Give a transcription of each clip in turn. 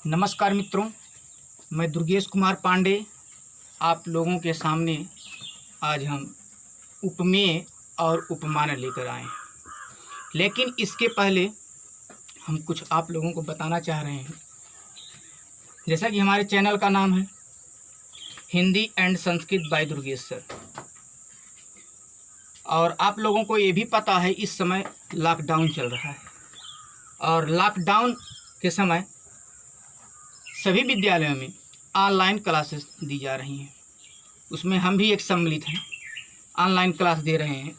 नमस्कार मित्रों, मैं दुर्गेश कुमार पांडे आप लोगों के सामने आज हम उपमेय और उपमान लेकर आए हैं। लेकिन इसके पहले हम कुछ आप लोगों को बताना चाह रहे हैं। जैसा कि हमारे चैनल का नाम है Hindi and Sanskrit by Durgesh sir, और आप लोगों को ये भी पता है इस समय लॉकडाउन चल रहा है और लॉकडाउन के समय सभी विद्यालयों में ऑनलाइन क्लासेस दी जा रही हैं। उसमें हम भी एक सम्मिलित हैं, ऑनलाइन क्लास दे रहे हैं।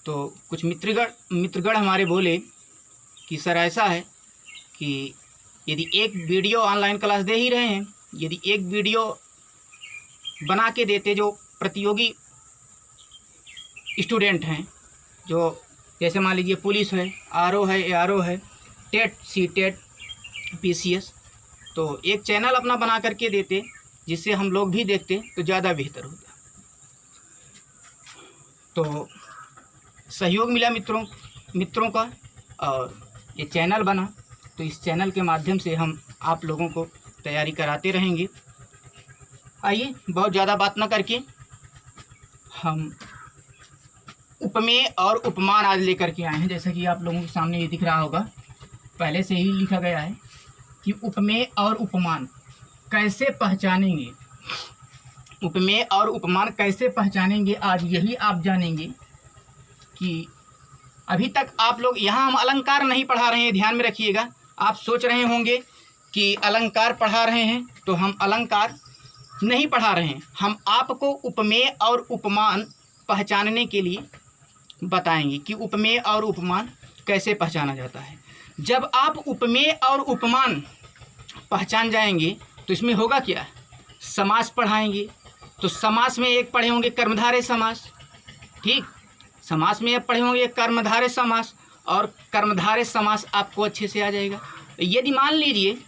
तो कुछ मित्रगण हमारे बोले कि सर ऐसा है कि यदि एक वीडियो ऑनलाइन क्लास दे ही रहे हैं, यदि एक वीडियो बना के देते जो प्रतियोगी स्टूडेंट हैं, जो जैसे मान लीजिए पुलिस है, आरओ है, एआरओ है, टेट, सीटेट, पीसीएस, तो एक चैनल अपना बना करके देते जिससे हम लोग भी देखते तो ज़्यादा बेहतर होता। तो सहयोग मिला मित्रों का और ये चैनल बना। तो इस चैनल के माध्यम से हम आप लोगों को तैयारी कराते रहेंगे। आइए बहुत ज़्यादा बात न करके हम उपमेय और उपमान आज लेकर के आए हैं। जैसा कि आप लोगों के सामने ये दिख रहा होगा, पहले से ही लिखा गया है कि उपमेय और उपमान कैसे पहचानेंगे। उपमेय और उपमान कैसे पहचानेंगे, आज यही आप जानेंगे। कि अभी तक आप लोग यहाँ हम अलंकार नहीं पढ़ा रहे हैं, ध्यान में रखिएगा। आप सोच रहे होंगे कि अलंकार पढ़ा रहे हैं, तो हम अलंकार नहीं पढ़ा रहे हैं। हम आपको उपमेय और उपमान पहचानने के लिए बताएंगे कि उपमेय और उपमान कैसे पहचाना जाता है। जब आप उपमेय और उपमान पहचान जाएंगे तो इसमें होगा क्या, समास पढ़ाएंगे। तो समास में एक पढ़े होंगे कर्मधारय समास, ठीक। समास में एक पढ़े होंगे कर्मधारय समास, और कर्मधारय समास आपको अच्छे से आ जाएगा। यदि मान लीजिए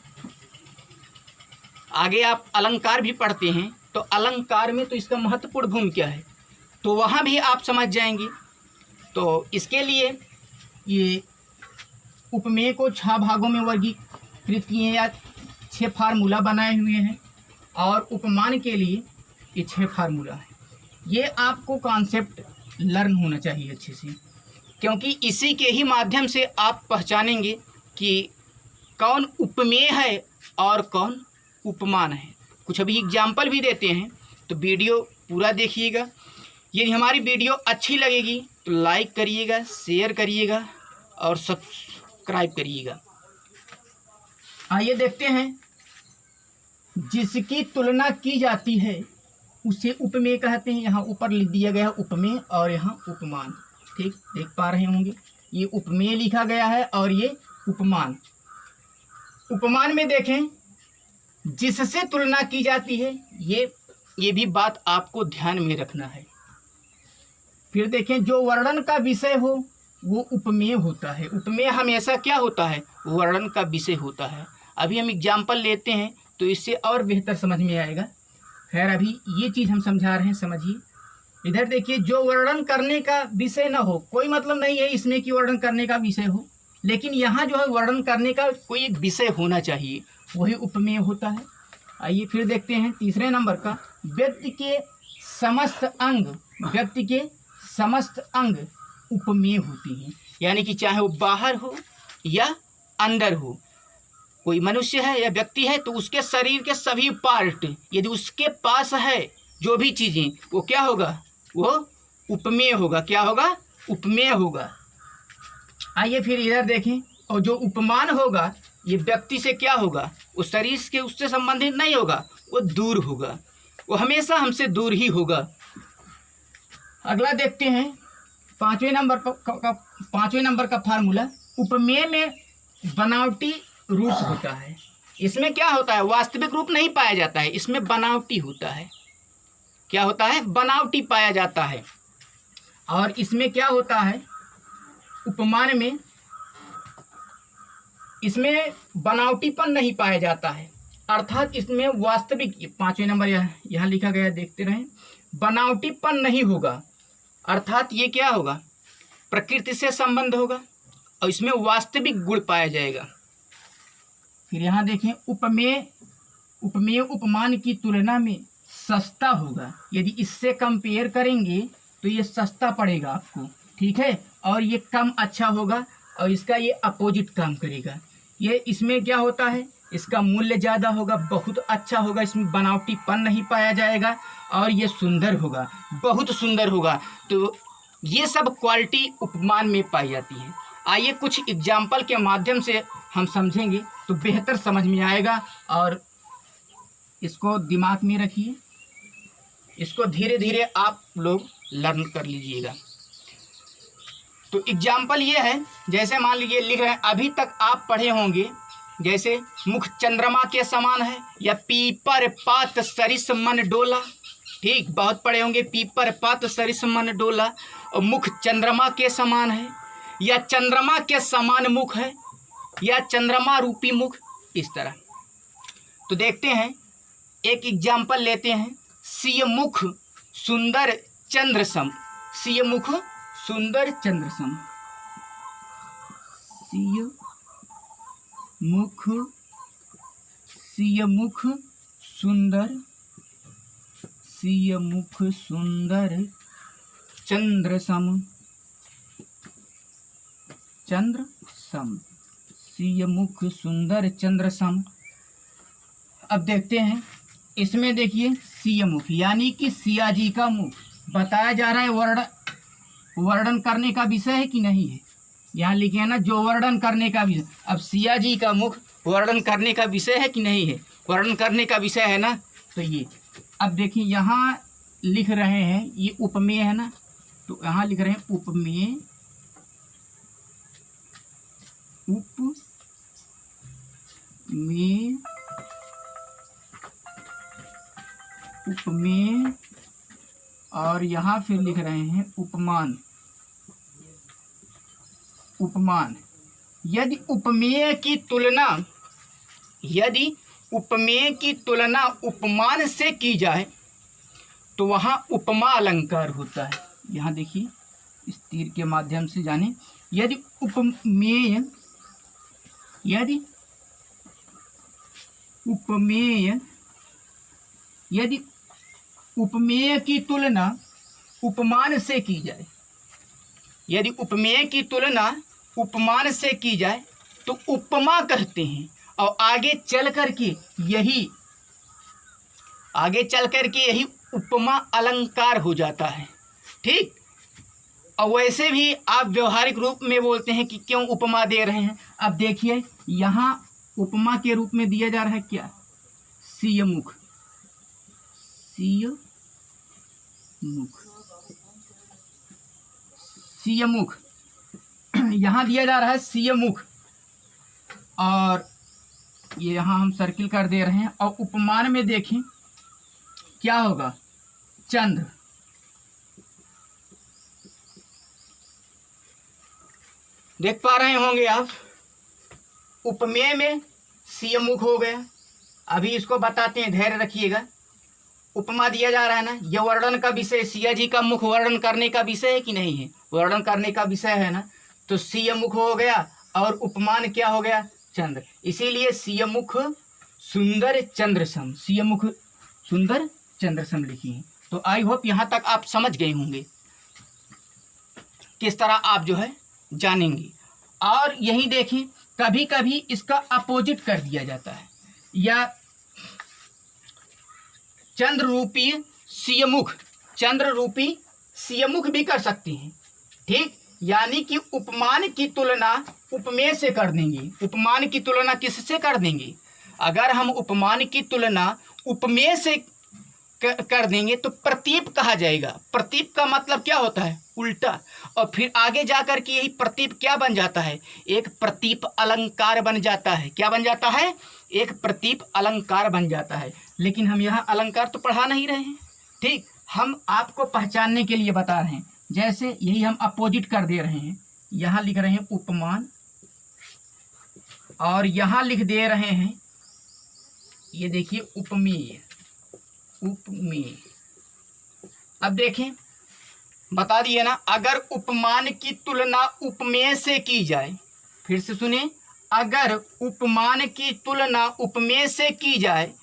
आगे आप अलंकार भी पढ़ते हैं, तो अलंकार में तो इसका महत्वपूर्ण भूमिका है, तो वहाँ भी आप समझ जाएंगे। तो इसके लिए ये उपमेय को 6 भागों में वर्गीकृत किए या 6 फार्मूला बनाए हुए हैं, और उपमान के लिए ये 6 फार्मूला है। ये आपको कॉन्सेप्ट लर्न होना चाहिए अच्छे से, क्योंकि इसी के ही माध्यम से आप पहचानेंगे कि कौन उपमेय है और कौन उपमान है। कुछ अभी एग्जाम्पल भी देते हैं, तो वीडियो पूरा देखिएगा। यदि हमारी वीडियो अच्छी लगेगी तो लाइक करिएगा, शेयर करिएगा और सब्सक्राइब करिएगा। आइए देखते हैं। जिसकी तुलना की जाती है उसे उपमेय कहते हैं। यहाँ ऊपर लिख दिया गया है उपमेय और यहाँ उपमान, ठीक देख पा रहे होंगे। ये उपमेय लिखा गया है और ये उपमान। उपमान में देखें जिससे तुलना की जाती है, ये भी बात आपको ध्यान में रखना है। फिर देखें जो वर्णन का विषय हो वो उपमेय होता है। उपमेय हमेशा क्या होता है, वर्णन का विषय होता है। अभी हम एग्जाम्पल लेते हैं तो इससे और बेहतर समझ में आएगा। खैर अभी ये चीज़ हम समझा रहे हैं, समझिए। इधर देखिए, जो वर्णन करने का विषय न हो, कोई मतलब नहीं है इसमें कि वर्णन करने का विषय हो, लेकिन यहाँ जो है वर्णन करने का कोई एक विषय होना चाहिए, वही उपमेय होता है। आइए फिर देखते हैं तीसरे नंबर का, व्यक्ति के समस्त अंग उपमेय होती हैं। यानी कि चाहे वो बाहर हो या अंदर हो, कोई मनुष्य है या व्यक्ति है तो उसके शरीर के सभी पार्ट यदि उसके पास है, जो भी चीज़ें, वो क्या होगा, वो उपमेय होगा। क्या होगा, उपमेय होगा। आइए फिर इधर देखें, और जो उपमान होगा ये व्यक्ति से क्या होगा, वो शरीर के उससे संबंधित नहीं होगा, वो दूर होगा, वो हमेशा हमसे दूर ही होगा। अगला देखते हैं पाँचवें नंबर का फार्मूला। उपमेय में बनावटी रूप होता है। इसमें क्या होता है, वास्तविक रूप नहीं पाया जाता है, इसमें बनावटी होता है। क्या होता है, बनावटी पाया जाता है। और इसमें क्या होता है, उपमान में इसमें बनावटीपन नहीं पाया जाता है, अर्थात इसमें वास्तविक, 5वें नंबर यहाँ लिखा गया, देखते रहें, बनावटीपन नहीं होगा। अर्थात ये क्या होगा, प्रकृति से संबंध होगा और इसमें वास्तविक गुण पाया जाएगा। फिर यहाँ देखें उपमेय उपमान की तुलना में सस्ता होगा। यदि इससे कंपेयर करेंगे तो ये सस्ता पड़ेगा आपको, ठीक है, और ये कम अच्छा होगा और इसका ये अपोजिट काम करेगा। ये इसमें क्या होता है, इसका मूल्य ज़्यादा होगा, बहुत अच्छा होगा, इसमें बनावटीपन नहीं पाया जाएगा और ये सुंदर होगा, बहुत सुंदर होगा। तो ये सब क्वालिटी उपमान में पाई जाती है। आइए कुछ एग्जाम्पल के माध्यम से हम समझेंगे तो बेहतर समझ में आएगा, और इसको दिमाग में रखिए, इसको धीरे धीरे आप लोग लर्न कर लीजिएगा। तो एग्जाम्पल ये है, जैसे मान लीजिए लिख रहे हैं, अभी तक आप पढ़े होंगे जैसे मुख चंद्रमा के समान है, या पीपर पात सरिस मन डोला, ठीक, बहुत पढ़े होंगे, पीपर पात सरिस मन डोला, और मुख चंद्रमा के समान है, या चंद्रमा के समान मुख है, या चंद्रमा रूपी मुख, इस तरह। तो देखते हैं, एक एग्जाम्पल लेते हैं, सिय मुख सुंदर चंद्र सम, सिय मुख सुंदर चंद्र सम, सिय मुख सुंदर चंद्र सम, सिय मुख सुंदर चंद्र सम। अब देखते हैं, इसमें देखिए सिय मुख यानी कि सिया जी का मुख बताया जा रहा है, वर्णन करने का विषय है कि नहीं है, यहाँ लिखे है ना, जो वर्णन करने का विषय। अब सिया जी का मुख वर्णन करने का विषय है कि नहीं है, वर्णन करने का विषय है ना। तो ये अब देखिए यहाँ लिख रहे हैं, ये उपमेय है ना, तो यहाँ लिख रहे हैं उपमेय और यहाँ फिर लिख रहे हैं उपमान। यदि उपमेय की तुलना उपमान से की जाए तो वहाँ उपमा अलंकार होता है। यहाँ देखिए इस तीर के माध्यम से जाने, यदि उपमेय की तुलना उपमान से की जाए, यदि उपमेय की तुलना उपमान से की जाए तो उपमा कहते हैं, और आगे चल करके यही उपमा अलंकार हो जाता है, ठीक। और वैसे भी आप व्यवहारिक रूप में बोलते हैं कि क्यों उपमा दे रहे हैं। अब देखिए यहाँ उपमा के रूप में दिया जा रहा है क्या, सिय मुख यहाँ दिया जा रहा है सिय मुख, और ये यहाँ हम सर्किल कर दे रहे हैं, और उपमान में देखें क्या होगा, चंद्र। देख पा रहे होंगे आप, उपमेय में सिय मुख हो गया। अभी इसको बताते हैं, धैर्य रखिएगा। उपमा दिया जा रहा है ना, यह वर्णन का विषय, सिया जी का मुख वर्णन करने का विषय है कि नहीं है, वर्णन करने का विषय है ना। तो सिय मुख हो गया और उपमान क्या हो गया, चंद्र। इसीलिए सिय मुख सुंदर चंद्र सम, सिय मुख सुंदर चंद्र सम लिखिए। तो आई होप यहाँ तक आप समझ गए होंगे, किस तरह आप जो है जानेंगे। और यही देखें, कभी कभी इसका अपोजिट कर दिया जाता है, या चंद्र रूपी सिय मुख भी कर सकते हैं, ठीक। यानी कि उपमान की तुलना उपमेय से कर देंगे। उपमान की तुलना किससे कर देंगे, अगर हम उपमान की तुलना उपमेय से कर देंगे तो प्रतीप कहा जाएगा। प्रतीप का मतलब क्या होता है, उल्टा। और फिर आगे जाकर के यही प्रतीप क्या बन जाता है, एक प्रतीप अलंकार बन जाता है। क्या बन जाता है, एक प्रतीप अलंकार बन जाता है। लेकिन हम यहाँ अलंकार तो पढ़ा नहीं रहे हैं, ठीक, हम आपको पहचानने के लिए बता रहे हैं। जैसे यही हम अपोजिट कर दे रहे हैं, यहाँ लिख रहे हैं उपमान, और यहाँ लिख दे रहे हैं, ये देखिए उपमेय। अब देखें, बता दिए ना, अगर उपमान की तुलना उपमेय से की जाए, फिर से सुने, अगर उपमान की तुलना उपमेय से की जाए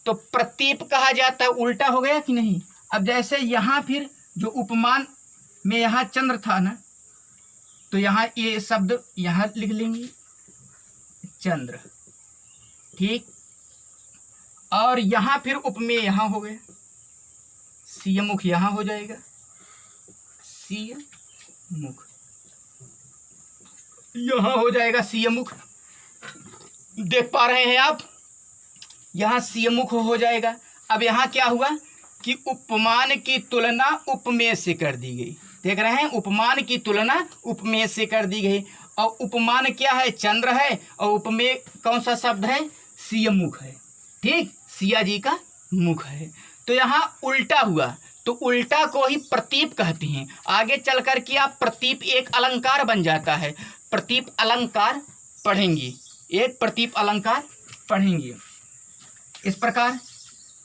तो प्रतीप कहा जाता है। उल्टा हो गया कि नहीं। अब जैसे यहाँ फिर जो उपमान में यहाँ चंद्र था ना, तो यहाँ ये शब्द यहाँ लिख लेंगे चंद्र, ठीक। और यहाँ फिर उपमेय यहाँ हो गया, सियमुख यहाँ हो जाएगा, सियमुख यहाँ हो जाएगा, सियमुख। देख पा रहे हैं आप, यहाँ सियमुख हो जाएगा। अब यहाँ क्या हुआ कि उपमान की तुलना उपमेय से कर दी गई। देख रहे हैं, उपमान की तुलना उपमेय से कर दी गई। और उपमान क्या है, चंद्र है, और उपमेय कौन सा शब्द है, सियमुख है, ठीक, सिया जी का मुख है। तो यहाँ उल्टा हुआ, तो उल्टा को ही प्रतीप कहते हैं। आगे चल कर के आप प्रतीप एक अलंकार बन जाता है, प्रतीप अलंकार पढ़ेंगे, एक प्रतीप अलंकार पढ़ेंगे इस प्रकार।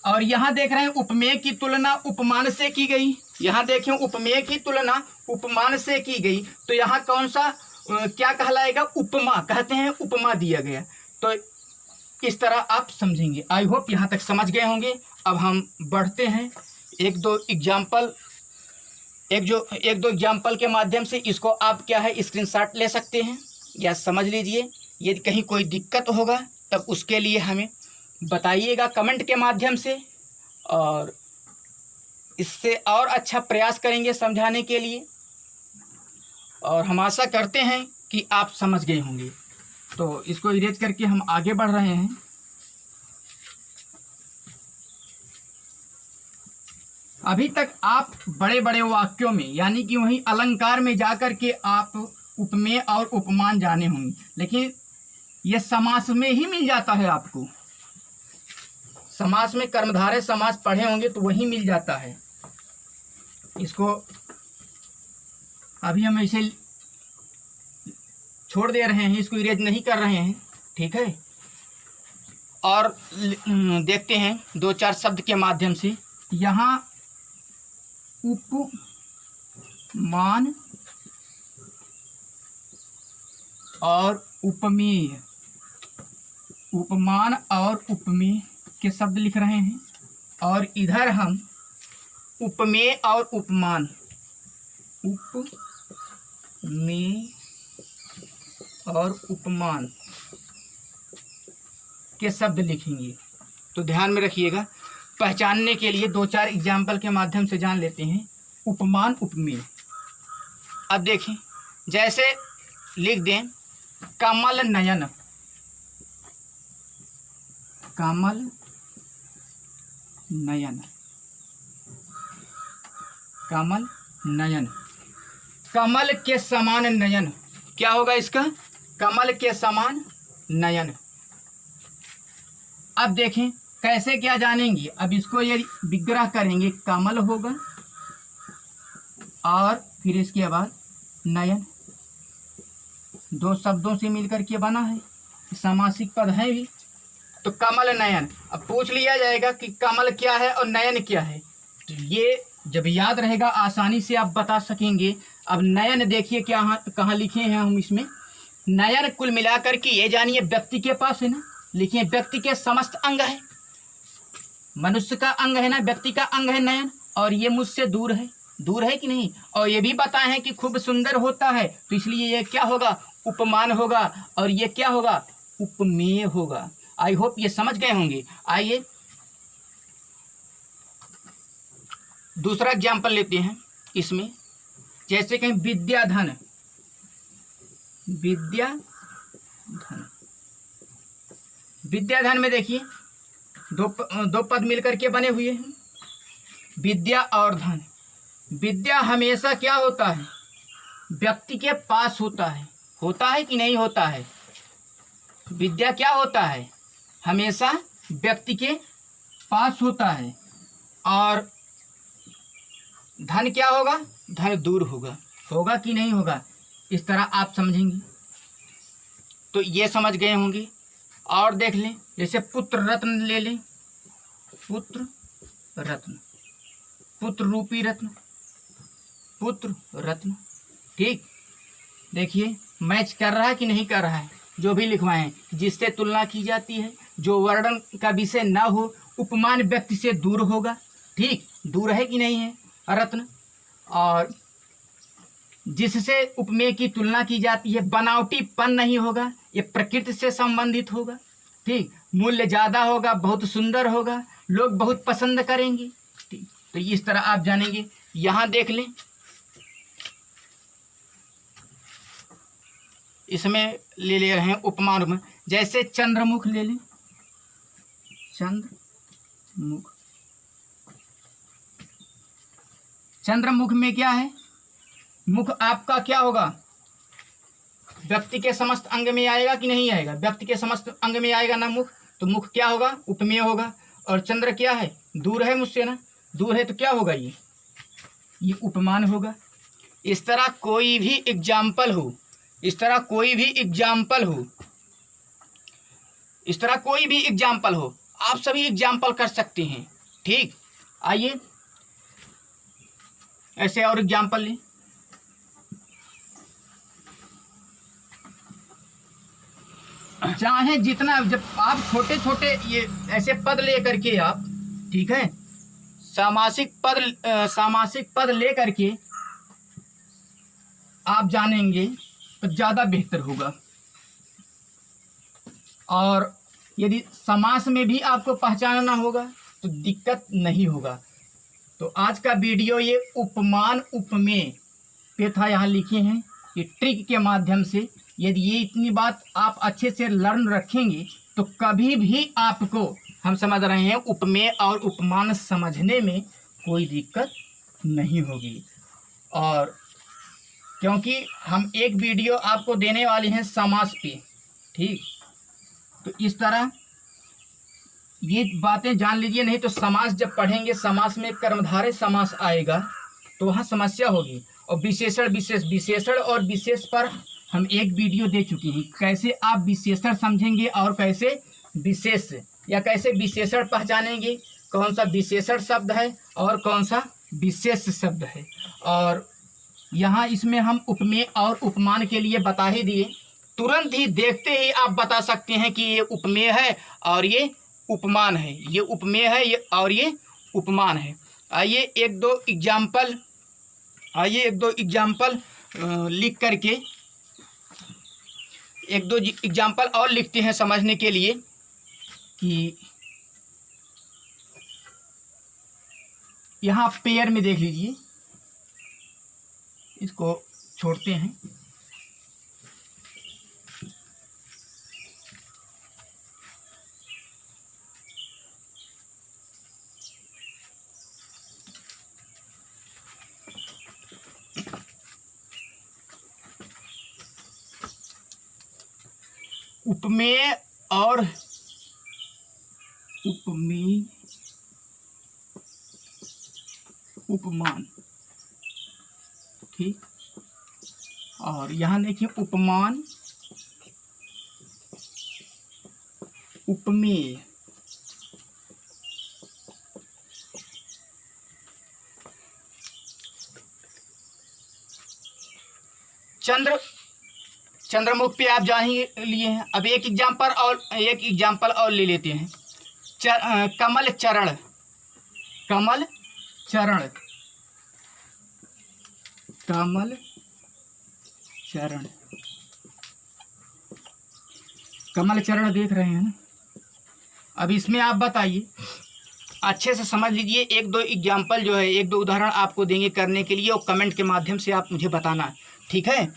और यहाँ देख रहे हैं उपमेय की तुलना उपमान से की गई। यहाँ देखें उपमेय की तुलना उपमान से की गई, तो यहाँ कौन सा क्या कहलाएगा, उपमा कहते हैं, उपमा दिया गया। तो इस तरह आप समझेंगे। आई होप यहाँ तक समझ गए होंगे। अब हम बढ़ते हैं एक दो एग्जाम्पल के माध्यम से। इसको आप क्या है स्क्रीनशॉट ले सकते हैं या समझ लीजिए। यदि कहीं कोई दिक्कत होगा तब उसके लिए हमें बताइएगा कमेंट के माध्यम से, और इससे और अच्छा प्रयास करेंगे समझाने के लिए। और हम आशा करते हैं कि आप समझ गए होंगे। तो इसको इरेज करके हम आगे बढ़ रहे हैं। अभी तक आप बड़े बड़े वाक्यों में यानी कि वहीं अलंकार में जाकर के आप उपमेय और उपमान जाने होंगे, लेकिन यह समास में ही मिल जाता है आपको। समास में कर्मधारय समास पढ़े होंगे तो वही मिल जाता है। इसको अभी हम ऐसे छोड़ दे रहे हैं, इसको इरेज नहीं कर रहे हैं, ठीक है। और देखते हैं दो चार शब्द के माध्यम से। यहाँ उपमान और उपमेय, उपमान और उपमेय के शब्द लिख रहे हैं। और इधर हम उपमेय और उपमान, उपमेय और उपमान के शब्द लिखेंगे। तो ध्यान में रखिएगा, पहचानने के लिए दो चार एग्जाम्पल के माध्यम से जान लेते हैं उपमान उपमेय। अब देखें, जैसे लिख दें कमल नयन, कमल नयन, कमल नयन, कमल के समान नयन। क्या होगा इसका, कमल के समान नयन। अब देखें कैसे क्या जानेंगे। अब इसको ये विग्रह करेंगे, कमल होगा और फिर इसके बाद नयन, दो शब्दों से मिलकर के बना है, सामासिक पद है भी। तो कमल नयन। अब पूछ लिया जाएगा कि कमल क्या है और नयन क्या है, तो ये जब याद रहेगा आसानी से आप बता सकेंगे। अब नयन देखिए क्या कहाँ लिखे हैं हम इसमें। नयन कुल मिलाकर के ये जानिए व्यक्ति के पास है ना, लिखिए व्यक्ति के समस्त अंग है, मनुष्य का अंग है ना, व्यक्ति का अंग है नयन। और ये मुझसे दूर है, दूर है कि नहीं। और ये भी बताए हैं कि खूब सुंदर होता है, तो इसलिए ये क्या होगा, उपमान होगा। और ये क्या होगा, उपमेय होगा। आई होप ये समझ गए होंगे। आइए दूसरा एग्जाम्पल लेते हैं इसमें। जैसे कहें विद्याधन, विद्याधन, विद्याधन में देखिए दो पद मिलकर के बने हुए हैं, विद्या और धन। विद्या हमेशा क्या होता है, व्यक्ति के पास होता है कि नहीं होता है। विद्या क्या होता है, हमेशा व्यक्ति के पास होता है। और धन क्या होगा, धन दूर होगा, होगा कि नहीं होगा। इस तरह आप समझेंगे तो ये समझ गए होंगे। और देख लें, जैसे पुत्र रत्न ले लें, पुत्र रत्न, पुत्र रूपी रत्न, पुत्र रत्न, ठीक। देखिए मैच कर रहा है कि नहीं कर रहा है, जो भी लिखवाए हैं जिससे तुलना की जाती है, जो वर्णन का विषय ना हो, उपमान व्यक्ति से दूर होगा। ठीक, दूर है कि नहीं है रत्न। और जिससे उपमेय की तुलना की जाती है, बनावटीपन नहीं होगा, ये प्रकृति से संबंधित होगा। ठीक, मूल्य ज़्यादा होगा, बहुत सुंदर होगा, लोग बहुत पसंद करेंगे। ठीक, तो इस तरह आप जानेंगे। यहाँ देख लें, इसमें ले रहे हैं उपमान में, जैसे चंद्रमुख ले लें। चंद्रमुख, चंद्रमुख में क्या है, मुख आपका क्या होगा, व्यक्ति के समस्त अंग में आएगा कि नहीं आएगा, व्यक्ति के समस्त अंग में आएगा ना मुख, तो मुख क्या होगा, उपमेय होगा। और चंद्र क्या है, दूर है मुझसे ना, दूर है तो क्या होगा, ये उपमान होगा। इस तरह कोई भी एग्जाम्पल हो, इस तरह कोई भी एग्जाम्पल हो, इस तरह कोई भी एग्जाम्पल हो, आप सभी एग्जाम्पल कर सकते हैं। ठीक, आइए ऐसे और एग्जाम्पल लें। चाहे जितना, जब आप छोटे छोटे ये ऐसे पद ले करके आप, ठीक है, सामासिक पद ले करके आप जानेंगे तो ज़्यादा बेहतर होगा। और यदि समास में भी आपको पहचानना होगा तो दिक्कत नहीं होगा। तो आज का वीडियो ये उपमान उपमेय पे था, यहाँ लिखे हैं ये ट्रिक के माध्यम से। यदि ये इतनी बात आप अच्छे से लर्न रखेंगे तो कभी भी आपको, हम समझ रहे हैं, उपमेय और उपमान समझने में कोई दिक्कत नहीं होगी। और क्योंकि हम एक वीडियो आपको देने वाले हैं समास पे, ठीक, तो इस तरह ये बातें जान लीजिए, नहीं तो समास जब पढ़ेंगे, समास में कर्मधारय समास आएगा तो वहाँ समस्या होगी। और विशेषण विशेष, विशेषण और विशेष पर हम एक वीडियो दे चुके हैं, कैसे आप विशेषण समझेंगे और कैसे विशेष, या कैसे विशेषण पहचानेंगे, कौन सा विशेषण शब्द है और कौन सा विशेष शब्द है। और यहाँ इसमें हम उपमेय और उपमान के लिए बता ही दिए, तुरंत ही देखते ही आप बता सकते हैं कि ये उपमेय है और ये उपमान है, ये उपमेय है ये और ये उपमान है। आइए एक दो एग्जाम्पल लिख करके एक दो एग्जाम्पल और लिखते हैं समझने के लिए कि यहाँ पेयर में देख लीजिए, इसको छोड़ते हैं। उपमेय और उपमान, ठीक। और यहाँ देखिए उपमान उपमेय, चंद्रमुख पे आप जान ही लिए हैं। अब एक एग्जाम्पल और ले लेते हैं। कमल चरण, कमल चरण, कमल चरण, कमल चरण देख रहे हैं ना। अब इसमें आप बताइए, अच्छे से समझ लीजिए, एक दो एग्जाम्पल जो है, एक दो उदाहरण आपको देंगे करने के लिए, और कमेंट के माध्यम से आप मुझे बताना, ठीक है।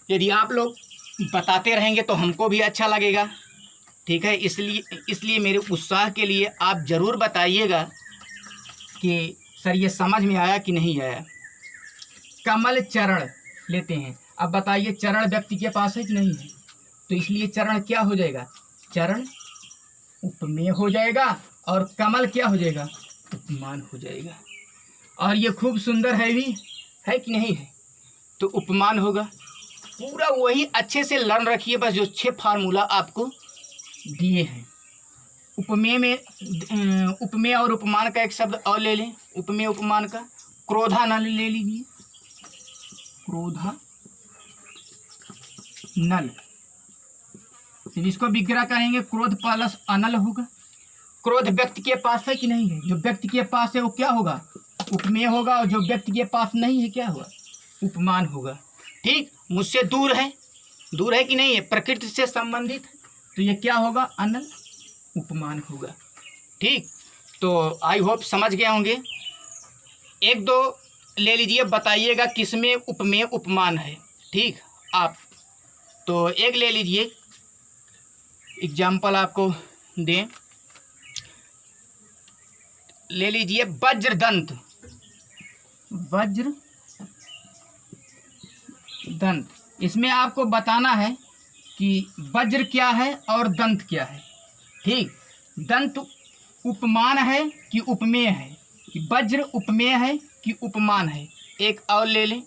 यदि आप लोग बताते रहेंगे तो हमको भी अच्छा लगेगा, ठीक है। इसलिए मेरे उत्साह के लिए आप ज़रूर बताइएगा कि सर ये समझ में आया कि नहीं आया। कमल चरण लेते हैं, अब बताइए चरण व्यक्ति के पास है कि नहीं है, तो इसलिए चरण क्या हो जाएगा, चरण उपमेय हो जाएगा, और कमल क्या हो जाएगा, उपमान हो जाएगा। और ये खूब सुंदर है भी, है कि नहीं है, तो उपमान होगा। पूरा वही अच्छे से लर्न रखिए, बस जो 6 फार्मूला आपको दिए हैं। उपमेय में उपमेय और उपमान का एक शब्द और ले लें, उपमेय उपमान का, क्रोधा नल ले लीजिए, क्रोधा नल, तो इसको विग्रह कहेंगे। क्रोध प्लस अनल होगा। क्रोध व्यक्ति के पास है कि नहीं है? जो व्यक्ति के पास है वो क्या होगा? उपमेय होगा। और जो व्यक्ति के पास नहीं है क्या होगा? उपमान होगा। ठीक, मुझसे दूर है कि नहीं है? प्रकृति से संबंधित, तो ये क्या होगा? अनल, उपमान होगा। ठीक, तो आई होप समझ गए होंगे। एक दो ले लीजिए, बताइएगा किसमें उपमेय उपमान है। ठीक, आप तो एक ले लीजिए, एग्जाम्पल आपको दें, ले लीजिए वज्रदंत। वज्रदंत, इसमें आपको बताना है कि वज्र क्या है और दंत क्या है। ठीक, दंत उपमान है कि उपमेय है, कि वज्र उपमेय है कि उपमान है। एक और ले लें,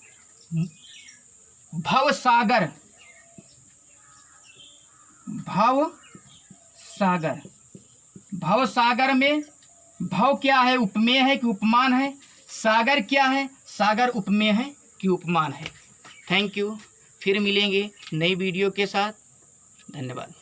भवसागर। भवसागर, भवसागर में भव क्या है? उपमेय है कि उपमान है? सागर क्या है? सागर उपमेय है कि उपमान है? Thank you. फिर मिलेंगे नई वीडियो के साथ। धन्यवाद।